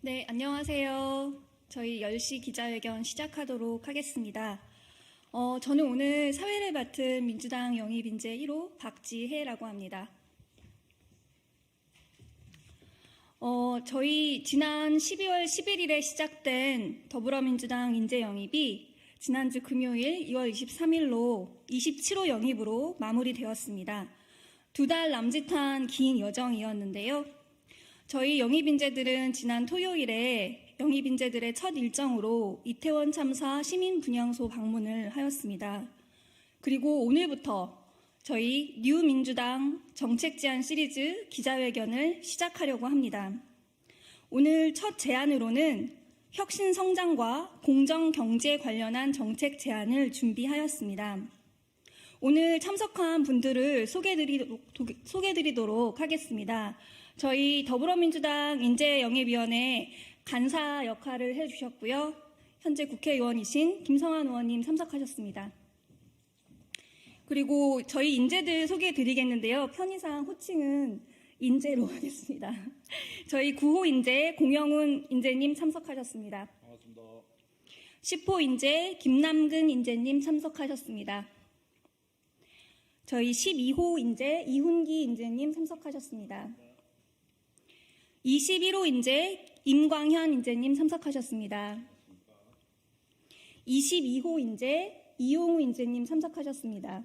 네, 안녕하세요. 저희 10시 기자회견 시작하도록 하겠습니다. 저는 오늘 사회를 맡은 민주당 영입인재 1호 박지혜라고 합니다. 저희 지난 12월 11일에 시작된 더불어민주당 인재 영입이 지난주 금요일 2월 23일로 27호 영입으로 마무리되었습니다. 2달 남짓한 긴 여정이었는데요. 저희 영입인재들은 지난 토요일에 영입인재들의 첫 일정으로 이태원 참사 시민분향소 방문을 하였습니다. 그리고 오늘부터 저희 뉴민주당 정책제안 시리즈 기자회견을 시작하려고 합니다. 오늘 첫 제안으로는 혁신성장과 공정경제 관련한 정책 제안을 준비하였습니다. 오늘 참석한 분들을 소개드리도록 하겠습니다. 저희 더불어민주당 인재영입위원회 간사 역할을 해주셨고요. 현재 국회의원이신 김성환 의원님 참석하셨습니다. 그리고 저희 인재들 소개해드리겠는데요. 편의상 호칭은 인재로 하겠습니다. 저희 9호 인재 공영훈 인재님 참석하셨습니다. 반갑습니다. 10호 인재 김남근 인재님 참석하셨습니다. 저희 12호 인재 이훈기 인재님 참석하셨습니다. 21호 인재 임광현 인재님 참석하셨습니다. 22호 인재 이용우 인재님 참석하셨습니다.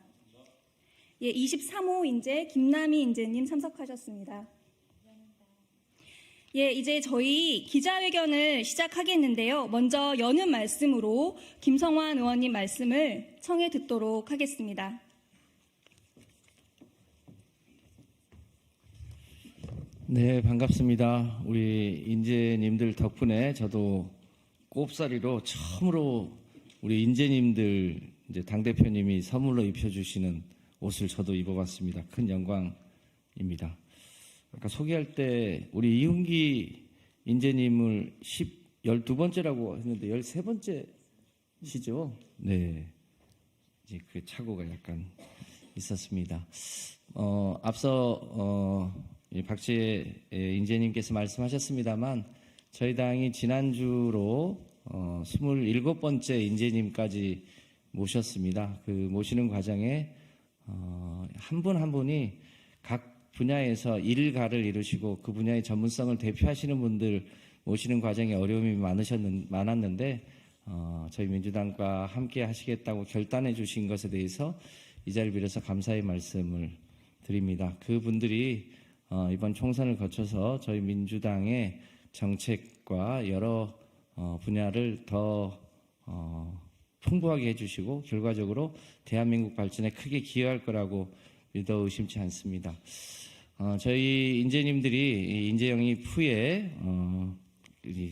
23호 인재 김남희 인재님 참석하셨습니다. 이제 저희 기자회견을 시작하겠는데요. 먼저 여는 말씀으로 김성환 의원님 말씀을 청해 듣도록 하겠습니다. 네, 반갑습니다. 우리 인재님들 덕분에 저도 꼽사리로 처음으로 우리 인재님들 이제 당대표님이 선물로 입혀주시는 옷을 저도 입어봤습니다. 큰 영광입니다. 아까 소개할 때 우리 이훈기 인재님을 12번째라고 했는데 13번째시죠? 네. 이제 그 착오가 약간 있었습니다. 앞서 박지혜 인재님께서 말씀하셨습니다만 저희 당이 지난주로 27번째 인재님까지 모셨습니다. 그 모시는 과정에 한 분 한 분이 각 분야에서 일가를 이루시고 그 분야의 전문성을 대표하시는 분들 모시는 과정에 어려움이 많았는데 저희 민주당과 함께 하시겠다고 결단해 주신 것에 대해서 이 자리를 빌어서 감사의 말씀을 드립니다. 그분들이 이번 총선을 거쳐서 저희 민주당의 정책과 여러 분야를 더 풍부하게 해주시고 결과적으로 대한민국 발전에 크게 기여할 거라고 믿어 의심치 않습니다. 저희 인재님들이 인재 영입 후에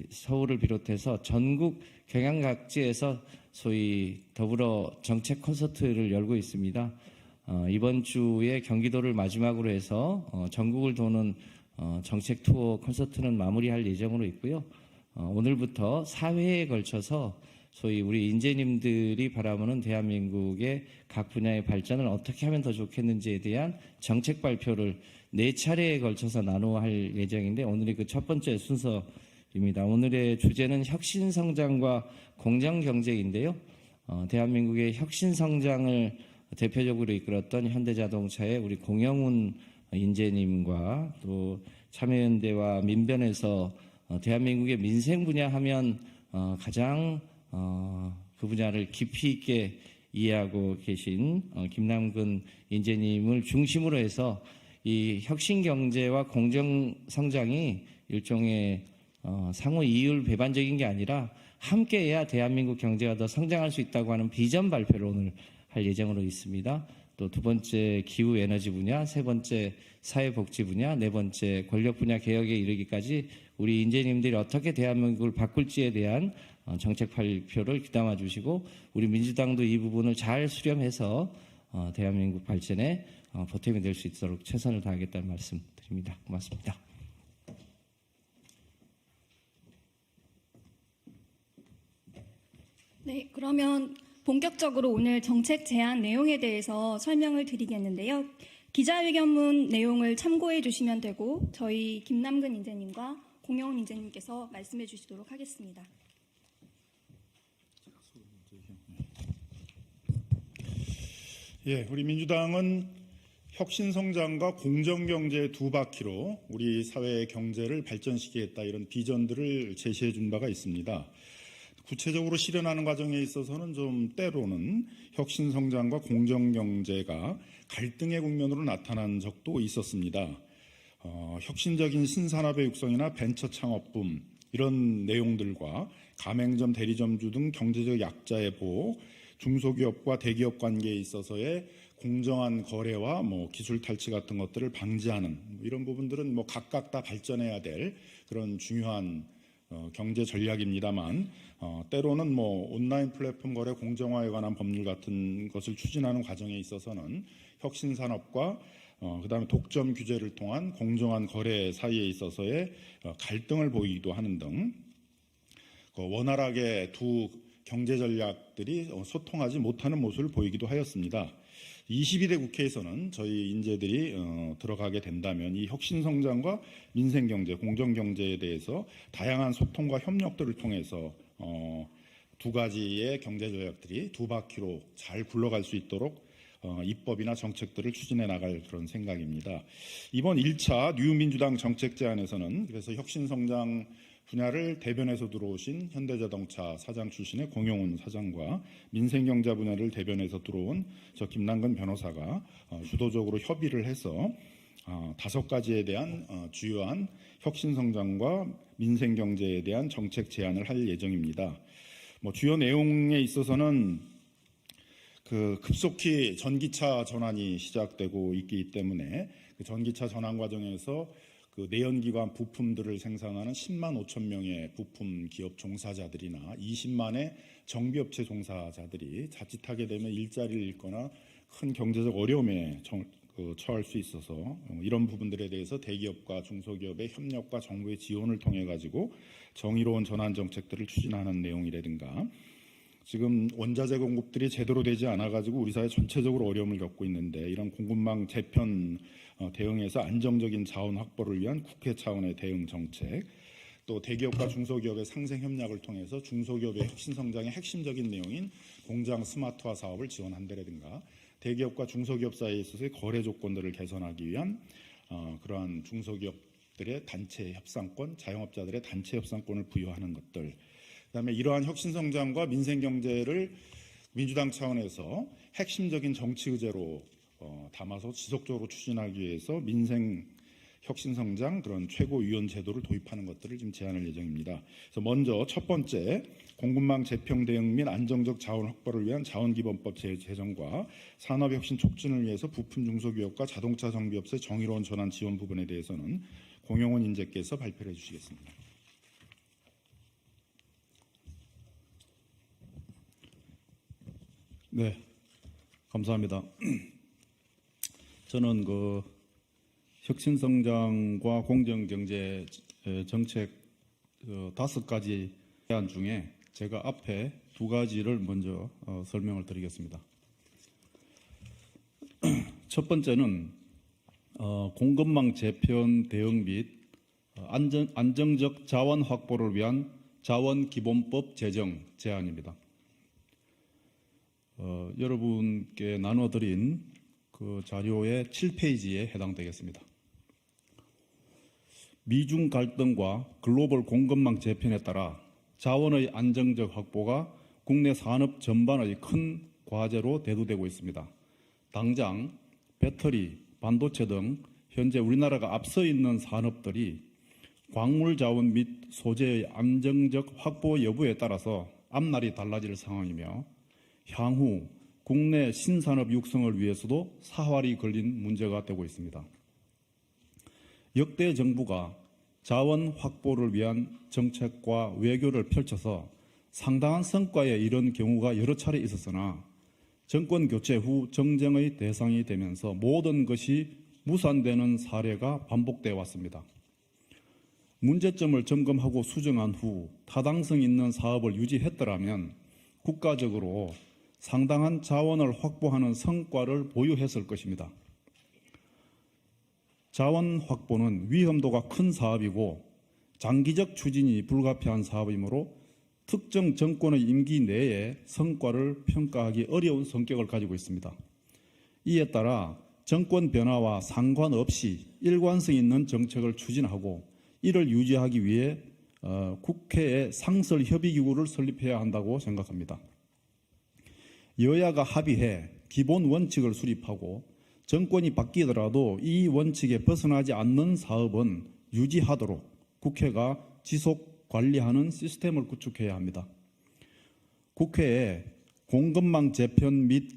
서울을 비롯해서 전국 경양각지에서 소위 더불어 정책 콘서트를 열고 있습니다. 이번 주에 경기도를 마지막으로 해서 전국을 도는 정책 투어 콘서트는 마무리할 예정으로 있고요. 오늘부터 4회에 걸쳐서 소위 우리 인재님들이 바라보는 대한민국의 각 분야의 발전을 어떻게 하면 더 좋겠는지에 대한 정책 발표를 4차례에 걸쳐서 나누어 할 예정인데 오늘이 그 첫 번째 순서입니다. 오늘의 주제는 혁신성장과 공정경제인데요. 대한민국의 혁신성장을 대표적으로 이끌었던 현대자동차의 우리 공영훈 인재님과 또 참여연대와 민변에서 대한민국의 민생 분야 하면 가장 그 분야를 깊이 있게 이해하고 계신 김남근 인재님을 중심으로 해서 이 혁신경제와 공정성장이 일종의 상호 이율 배반적인 게 아니라 함께해야 대한민국 경제가 더 성장할 수 있다고 하는 비전 발표를 오늘 할 예정으로 있습니다. 또 두 번째 기후 에너지 분야, 세 번째 사회복지 분야, 네 번째 권력 분야 개혁에 이르기까지 우리 인재님들이 어떻게 대한민국을 바꿀지에 대한 정책 발표를 귀담아 주시고 우리 민주당도 이 부분을 잘 수렴해서 대한민국 발전에 보탬이 될 수 있도록 최선을 다하겠다는 말씀 드립니다. 고맙습니다. 네, 그러면 본격적으로 오늘 정책 제안 내용에 대해서 설명을 드리겠는데요. 기자회견문 내용을 참고해 주시면 되고 저희 김남근 인재님과 공영훈 인재님께서 말씀해 주시도록 하겠습니다. 예, 우리 민주당은 혁신성장과 공정경제의 두 바퀴로 우리 사회의 경제를 발전시키겠다 이런 비전들을 제시해 준 바가 있습니다. 구체적으로 실현하는 과정에 있어서는 좀 때로는 혁신성장과 공정경제가 갈등의 국면으로 나타난 적도 있었습니다. 혁신적인 신산업의 육성이나 벤처 창업붐 이런 내용들과 가맹점, 대리점주 등 경제적 약자의 보호, 중소기업과 대기업 관계에 있어서의 공정한 거래와 기술 탈취 같은 것들을 방지하는 이런 부분들은 각각 다 발전해야 될 그런 중요한 경제 전략입니다만 때로는 온라인 플랫폼 거래 공정화에 관한 법률 같은 것을 추진하는 과정에 있어서는 혁신산업과 그다음에 독점 규제를 통한 공정한 거래 사이에 있어서의 갈등을 보이기도 하는 등 원활하게 두 경제 전략들이 소통하지 못하는 모습을 보이기도 하였습니다. 22대 국회에서는 저희 인재들이 들어가게 된다면 이 혁신성장과 민생경제, 공정경제에 대해서 다양한 소통과 협력들을 통해서 두 가지의 경제 전략들이 두 바퀴로 잘 굴러갈 수 있도록 입법이나 정책들을 추진해 나갈 그런 생각입니다. 이번 1차 뉴민주당 정책 제안에서는 그래서 혁신성장 분야를 대변해서 들어오신 현대자동차 사장 출신의 공영훈 사장과 민생경제 분야를 대변해서 들어온 저 김남근 변호사가 주도적으로 협의를 해서 5가지에 대한 주요한 혁신성장과 민생경제에 대한 정책 제안을 할 예정입니다. 주요 내용에 있어서는 급속히 전기차 전환이 시작되고 있기 때문에 그 전기차 전환 과정에서 내연기관 부품들을 생산하는 10만 5천 명의 부품 기업 종사자들이나 20만의 정비업체 종사자들이 자칫하게 되면 일자리를 잃거나 큰 경제적 어려움에 처할 수 있어서 이런 부분들에 대해서 대기업과 중소기업의 협력과 정부의 지원을 통해 가지고 정의로운 전환 정책들을 추진하는 내용이라든가 지금 원자재 공급들이 제대로 되지 않아 가지고 우리 사회 전체적으로 어려움을 겪고 있는데 이런 공급망 재편 대응에서 안정적인 자원 확보를 위한 국회 차원의 대응 정책, 또 대기업과 중소기업의 상생 협력을 통해서 중소기업의 혁신 성장의 핵심적인 내용인 공장 스마트화 사업을 지원한다든가 대기업과 중소기업 사이에 있어서의 거래 조건들을 개선하기 위한 그러한 중소기업들의 단체 협상권, 자영업자들의 단체 협상권을 부여하는 것들, 그다음에 이러한 혁신 성장과 민생 경제를 민주당 차원에서 핵심적인 정치 의제로 담아서 지속적으로 추진하기 위해서 민생 혁신 성장 그런 최고위원 제도를 도입하는 것들을 지금 제안할 예정입니다. 그래서 먼저 첫 번째 공급망 재평 대응 및 안정적 자원 확보를 위한 자원기본법 제정과 산업혁신 촉진을 위해서 부품 중소기업과 자동차 정비업체 정의로운 전환 지원 부분에 대해서는 공영훈 인재께서 발표를 해주시겠습니다. 네, 감사합니다. 저는 혁신성장과 공정경제 정책 5가지 제안 중에 제가 앞에 2가지를 먼저 설명을 드리겠습니다. 첫 번째는 공급망 재편 대응 및 안정적 자원 확보를 위한 자원기본법 제정 제안입니다. 여러분께 나눠드린 그 자료의 7페이지에 해당되겠습니다. 미중 갈등과 글로벌 공급망 재편에 따라 자원의 안정적 확보가 국내 산업 전반의 큰 과제로 대두되고 있습니다. 당장 배터리, 반도체 등 현재 우리나라가 앞서 있는 산업들이 광물 자원 및 소재의 안정적 확보 여부에 따라서 앞날이 달라질 상황이며 향후 국내 신산업 육성을 위해서도 사활이 걸린 문제가 되고 있습니다. 역대 정부가 자원 확보를 위한 정책과 외교를 펼쳐서 상당한 성과에 이른 경우가 여러 차례 있었으나 정권 교체 후 정쟁의 대상이 되면서 모든 것이 무산되는 사례가 반복되어 왔습니다. 문제점을 점검하고 수정한 후 타당성 있는 사업을 유지했더라면 국가적으로 상당한 자원을 확보하는 성과를 보유했을 것입니다. 자원 확보는 위험도가 큰 사업이고 장기적 추진이 불가피한 사업이므로 특정 정권의 임기 내에 성과를 평가하기 어려운 성격을 가지고 있습니다. 이에 따라 정권 변화와 상관없이 일관성 있는 정책을 추진하고 이를 유지하기 위해 국회에 상설 협의기구를 설립해야 한다고 생각합니다. 여야가 합의해 기본 원칙을 수립하고 정권이 바뀌더라도 이 원칙에 벗어나지 않는 사업은 유지하도록 국회가 지속 관리하는 시스템을 구축해야 합니다. 국회에 공급망 재편 및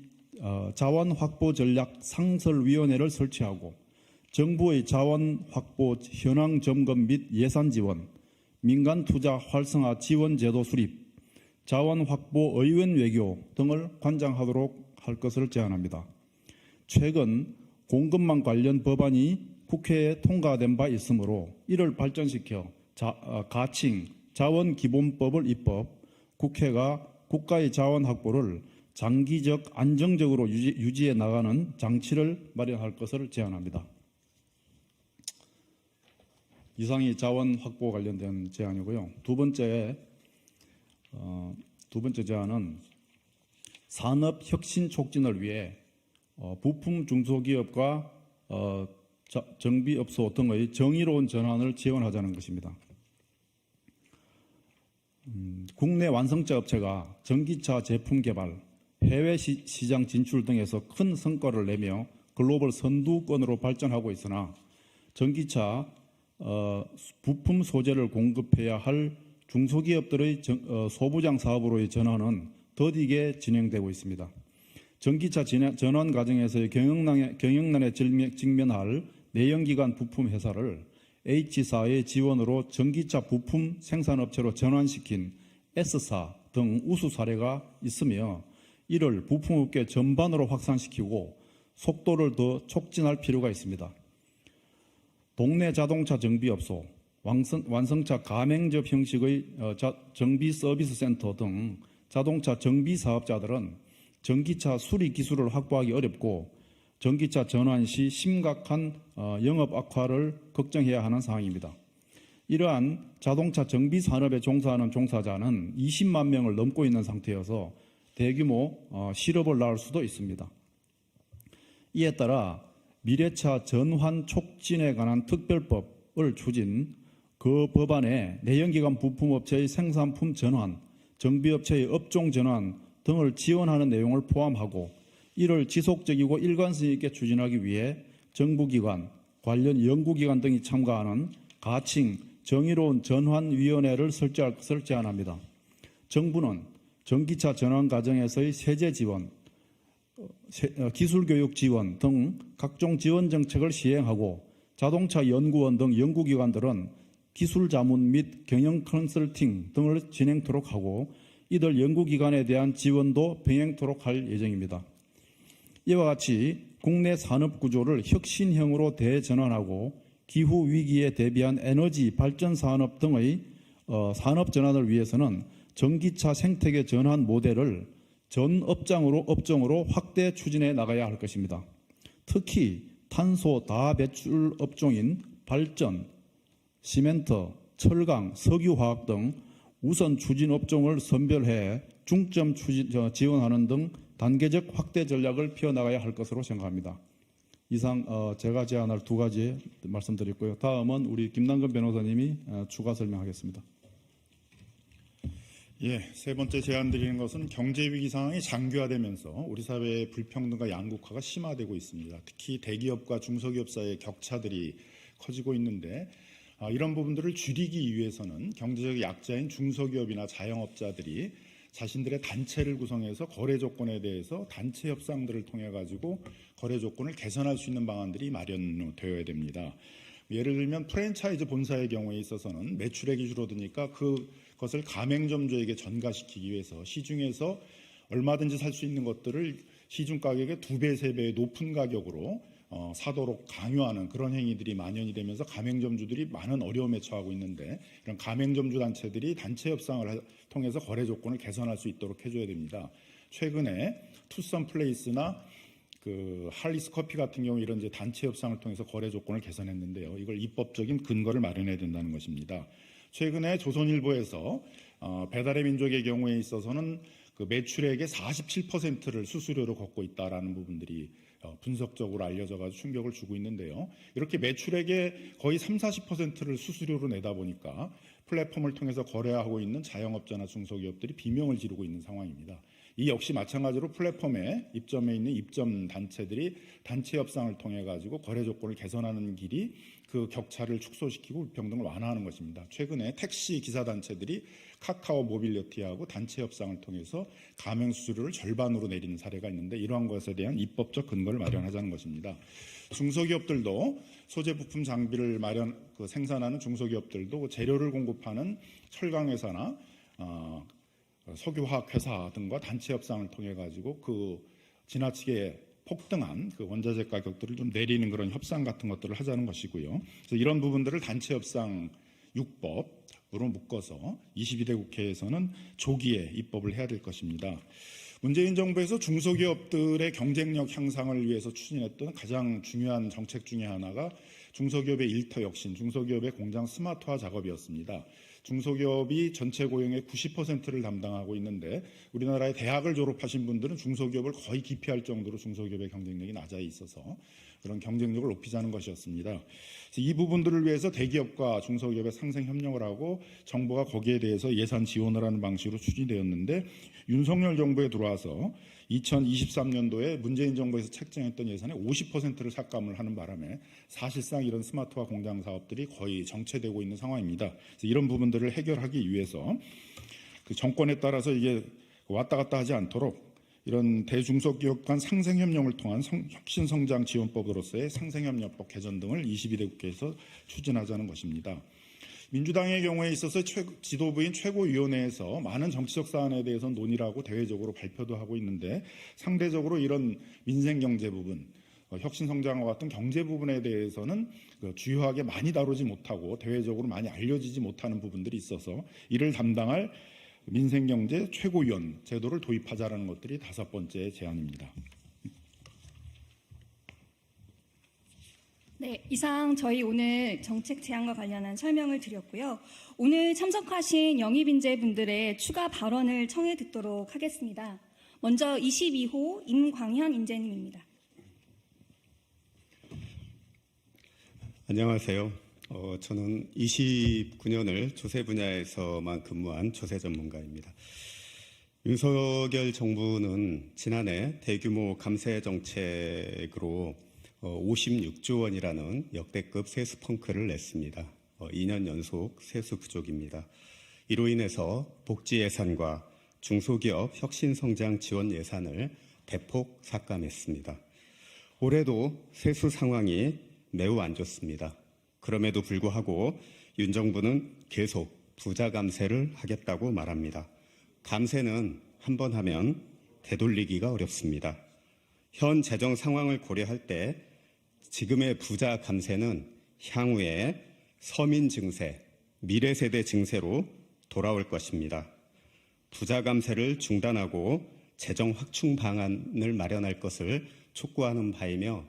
자원 확보 전략 상설위원회를 설치하고 정부의 자원 확보 현황 점검 및 예산 지원, 민간 투자 활성화 지원 제도 수립, 자원 확보 의원 외교 등을 관장하도록 할 것을 제안합니다. 최근 공급망 관련 법안이 국회에 통과된 바 있으므로 이를 발전시켜 가칭 자원기본법을 입법, 국회가 국가의 자원 확보를 장기적 안정적으로 유지해 나가는 장치를 마련할 것을 제안합니다. 이상이 자원 확보 관련된 제안이고요. 두 번째 제안은 산업 혁신 촉진을 위해 부품 중소기업과 정비업소 등의 정의로운 전환을 지원하자는 것입니다. 국내 완성차 업체가 전기차 제품 개발, 해외 시장 진출 등에서 큰 성과를 내며 글로벌 선두권으로 발전하고 있으나 전기차 부품 소재를 공급해야 할 중소기업들의 소부장 사업으로의 전환은 더디게 진행되고 있습니다. 전기차 전환 과정에서의 경영난에 직면할 내연기관 부품 회사를 H사의 지원으로 전기차 부품 생산업체로 전환시킨 S사 등 우수 사례가 있으며 이를 부품업계 전반으로 확산시키고 속도를 더 촉진할 필요가 있습니다. 동네 자동차 정비업소, 완성차 가맹접 형식의 정비 서비스 센터 등 자동차 정비 사업자들은 전기차 수리 기술을 확보하기 어렵고 전기차 전환 시 심각한 영업 악화를 걱정해야 하는 상황입니다. 이러한 자동차 정비 산업에 종사하는 종사자는 20만 명을 넘고 있는 상태여서 대규모 실업을 낳을 수도 있습니다. 이에 따라 미래차 전환 촉진에 관한 특별법을 추진, 그 법안에 내연기관 부품업체의 생산품 전환, 정비업체의 업종 전환 등을 지원하는 내용을 포함하고 이를 지속적이고 일관성 있게 추진하기 위해 정부기관, 관련 연구기관 등이 참가하는 가칭 정의로운 전환위원회를 설치할 것을 제안합니다. 정부는 전기차 전환 과정에서의 세제 지원, 기술교육 지원 등 각종 지원 정책을 시행하고 자동차 연구원 등 연구기관들은 기술 자문 및 경영 컨설팅 등을 진행토록 하고 이들 연구기관에 대한 지원도 병행토록 할 예정입니다. 이와 같이 국내 산업 구조를 혁신형으로 대전환하고 기후 위기에 대비한 에너지 발전 산업 등의 산업 전환을 위해서는 전기차 생태계 전환 모델을 전 업종으로 확대 추진해 나가야 할 것입니다. 특히 탄소 다배출 업종인 발전, 시멘트, 철강, 석유화학 등 우선 추진 업종을 선별해 중점 지원하는 등 단계적 확대 전략을 펴나가야 할 것으로 생각합니다. 이상 제가 제안할 두 가지 말씀드렸고요. 다음은 우리 김남근 변호사님이 추가 설명하겠습니다. 예, 세 번째 제안드리는 것은 경제위기 상황이 장기화되면서 우리 사회의 불평등과 양극화가 심화되고 있습니다. 특히 대기업과 중소기업 사이의 격차들이 커지고 있는데 이런 부분들을 줄이기 위해서는 경제적 약자인 중소기업이나 자영업자들이 자신들의 단체를 구성해서 거래 조건에 대해서 단체 협상들을 통해 가지고 거래 조건을 개선할 수 있는 방안들이 마련되어야 됩니다. 예를 들면 프랜차이즈 본사의 경우에 있어서는 매출액이 줄어드니까 그것을 가맹점주에게 전가시키기 위해서 시중에서 얼마든지 살 수 있는 것들을 시중 가격의 2배, 3배의 높은 가격으로 사도록 강요하는 그런 행위들이 만연이 되면서 가맹점주들이 많은 어려움에 처하고 있는데 이런 가맹점주 단체들이 단체 협상을 통해서 거래 조건을 개선할 수 있도록 해줘야 됩니다. 최근에 투썸플레이스나 그 할리스 커피 같은 경우 이런 이제 단체 협상을 통해서 거래 조건을 개선했는데요. 이걸 입법적인 근거를 마련해야 된다는 것입니다. 최근에 조선일보에서 배달의 민족의 경우에 있어서는 그 매출액의 47%를 수수료로 걷고 있다라는 부분들이 분석적으로 알려져가지고 충격을 주고 있는데요. 이렇게 매출액의 거의 30-40%를 수수료로 내다 보니까 플랫폼을 통해서 거래하고 있는 자영업자나 중소기업들이 비명을 지르고 있는 상황입니다. 이 역시 마찬가지로 플랫폼에 입점해 있는 입점 단체들이 단체 협상을 통해 가지고 거래 조건을 개선하는 길이 그 격차를 축소시키고 불평등을 완화하는 것입니다. 최근에 택시 기사 단체들이 카카오 모빌리티하고 단체 협상을 통해서 가맹 수수료를 절반으로 내리는 사례가 있는데 이러한 것에 대한 입법적 근거를 마련하자는 것입니다. 중소기업들도 소재 부품 장비를 생산하는 중소기업들도 재료를 공급하는 철강회사나 석유화학 회사 등과 단체 협상을 통해 가지고 그 지나치게 폭등한 그 원자재 가격들을 좀 내리는 그런 협상 같은 것들을 하자는 것이고요. 그래서 이런 부분들을 단체 협상 6법으로 묶어서 22대 국회에서는 조기에 입법을 해야 될 것입니다. 문재인 정부에서 중소기업들의 경쟁력 향상을 위해서 추진했던 가장 중요한 정책 중에 하나가 중소기업의 일터 혁신, 중소기업의 공장 스마트화 작업이었습니다. 중소기업이 전체 고용의 90%를 담당하고 있는데 우리나라의 대학을 졸업하신 분들은 중소기업을 거의 기피할 정도로 중소기업의 경쟁력이 낮아 있어서 그런 경쟁력을 높이자는 것이었습니다. 그래서 이 부분들을 위해서 대기업과 중소기업의 상생 협력을 하고 정부가 거기에 대해서 예산 지원을 하는 방식으로 추진되었는데 윤석열 정부에 들어와서 2023년도에 문재인 정부에서 책정했던 예산의 50%를 삭감을 하는 바람에 사실상 이런 스마트화 공장 사업들이 거의 정체되고 있는 상황입니다. 그래서 이런 부분들을 해결하기 위해서 그 정권에 따라서 이게 왔다 갔다 하지 않도록 이런 대중소기업 간 상생협력을 통한 혁신성장지원법으로서의 상생협력법 개정 등을 22대 국회에서 추진하자는 것입니다. 민주당의 경우에 있어서 지도부인 최고위원회에서 많은 정치적 사안에 대해서 논의를 하고 대외적으로 발표도 하고 있는데 상대적으로 이런 민생경제 부분, 혁신성장과 같은 경제 부분에 대해서는 주요하게 많이 다루지 못하고 대외적으로 많이 알려지지 못하는 부분들이 있어서 이를 담당할 민생경제 최고위원 제도를 도입하자라는 것들이 5번째 제안입니다. 네, 이상 저희 오늘 정책 제안과 관련한 설명을 드렸고요. 오늘 참석하신 영입인재분들의 추가 발언을 청해 듣도록 하겠습니다. 먼저 22호 임광현 인재님입니다. 안녕하세요. 저는 29년을 조세 분야에서만 근무한 조세 전문가입니다. 윤석열 정부는 지난해 대규모 감세 정책으로 56조 원이라는 역대급 세수 펑크를 냈습니다. 2년 연속 세수 부족입니다. 이로 인해서 복지 예산과 중소기업 혁신성장 지원 예산을 대폭 삭감했습니다. 올해도 세수 상황이 매우 안 좋습니다. 그럼에도 불구하고 윤 정부는 계속 부자 감세를 하겠다고 말합니다. 감세는 한 번 하면 되돌리기가 어렵습니다. 현 재정 상황을 고려할 때 지금의 부자 감세는 향후에 서민 증세, 미래 세대 증세로 돌아올 것입니다. 부자 감세를 중단하고 재정 확충 방안을 마련할 것을 촉구하는 바이며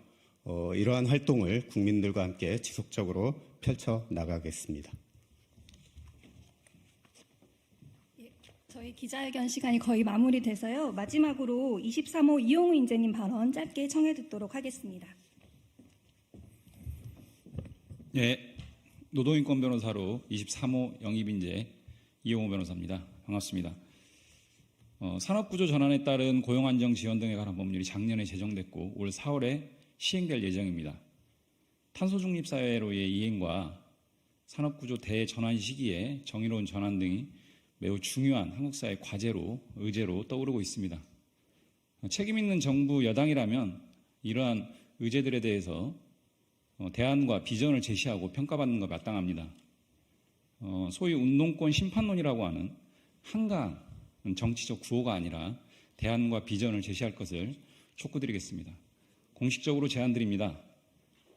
이러한 활동을 국민들과 함께 지속적으로 펼쳐 나가겠습니다. 저희 기자회견 시간이 거의 마무리돼서요. 마지막으로 23호 이용우 인재님 발언 짧게 청해 듣도록 하겠습니다. 예, 노동인권 변호사로 23호 영입인재 이용우 변호사입니다. 반갑습니다. 산업구조 전환에 따른 고용안정 지원 등에 관한 법률이 작년에 제정됐고 올 4월에 시행될 예정입니다. 탄소중립 사회로의 이행과 산업구조 대전환 시기에 정의로운 전환 등이 매우 중요한 한국 사회 과제로 의제로 떠오르고 있습니다. 책임 있는 정부 여당이라면 이러한 의제들에 대해서 대안과 비전을 제시하고 평가받는 것 마땅합니다. 소위 운동권 심판론이라고 하는 한가한 정치적 구호가 아니라 대안과 비전을 제시할 것을 촉구드리겠습니다. 공식적으로 제안드립니다.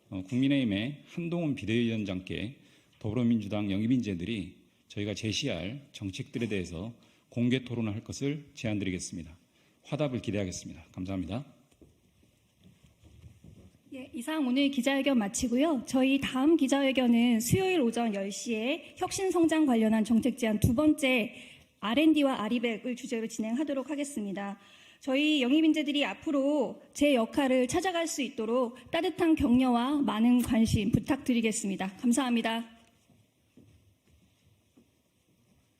국민의힘의 한동훈 비대위원장께 더불어민주당 영입인재들이 저희가 제시할 정책들에 대해서 공개 토론을 할 것을 제안드리겠습니다. 화답을 기대하겠습니다. 감사합니다. 예, 이상 오늘 기자회견 마치고요. 저희 다음 기자회견은 수요일 오전 10시에 혁신성장 관련한 정책 제안 두 번째 R&D와 아리백을 주제로 진행하도록 하겠습니다. 저희 영입인재들이 앞으로 제 역할을 찾아갈 수 있도록 따뜻한 격려와 많은 관심 부탁드리겠습니다. 감사합니다.